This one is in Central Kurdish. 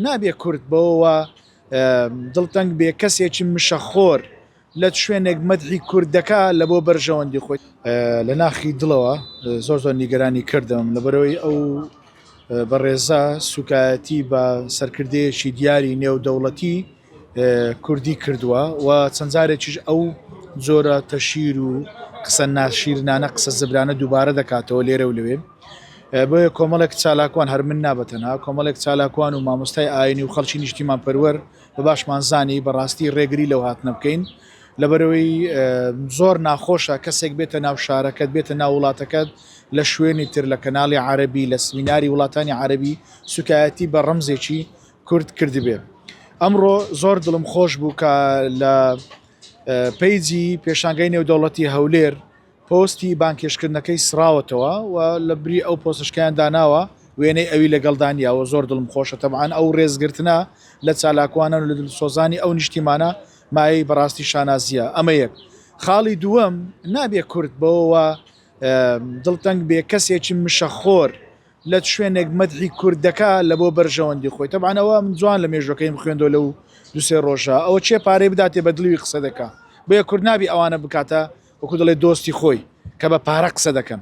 نابێ کورد بەوە دڵتەنگ بێ کەسێکی مشەخۆر لە شوێنێک مەدحی کوردەکە لە بۆ بەرژەوەندی خۆی لە ناخی دڵەوە زۆر نیگەرانی کردم لەبەرەوەی ئەو بەڕێزە سوکایەتی بە سەرکردەیەکی دیاری نێودەوڵەتی کوردی کردووە و چەند جارێکیش ئەو جۆرە تەشیر و قسە ناشیرنانە قسە زبرانە دووبارە دەکاتەوە لێرە و لەوێ بۆیە کۆمەڵێک چالاکوان هەر من نابەتەنها کۆمەڵێک چالاکوان و مامۆستای ئاینی و خەڵکی نیشتیمان پەروەر بە باشمان زانی بەڕاستی ڕێگری لەو هاتنە بکەین لەبەرەوەی زۆر ناخۆشە کەسێک بێتە ناو شارەکەت بێتە ناو وڵاتەکەت لە شوێنی تر لە کەناڵی عەرەبی لە سمیناری وڵاتانی عەرەبی سوکایەتی بە ڕەمزێکی کورد کردبێ. ئەمڕۆ زۆر دڵم خۆش بوو کە لە پەیجی پێشانگەی نێودەوڵەتی هەولێر پۆستی بانکێشکردنەکەی سراوەتەوە و لە بری ئەو پۆستشکیان داناوە وێنەی ئەوی لەگەڵدانیاوە زۆر دڵم خۆشە تەبعاان ئەو ڕێزگرتنە لە چالاکوانە و لە دڵسۆزانی ئەو نیشتیمانە مای بەڕاستی شانازیە. ئەمە یەک خاڵی دووەم نابێ کورد بەوە دڵتەنگ بێ کەسێکی مشەخۆر لە شوێنێک مەدحی کوردەکە لە بۆ بەرژەوەندی خۆی تەبعاانەوە من جوان لە مێژەکەی بخوێندەوە لەو دوسێ ڕۆژە ئەوە چێ پارەی بداتێ بە دڵوی قسە دەکە بۆیە کورد نابی ئەوانە بکاتە وەکو دەڵێ دۆستی خۆی کە بە پارە قسە دەکەن.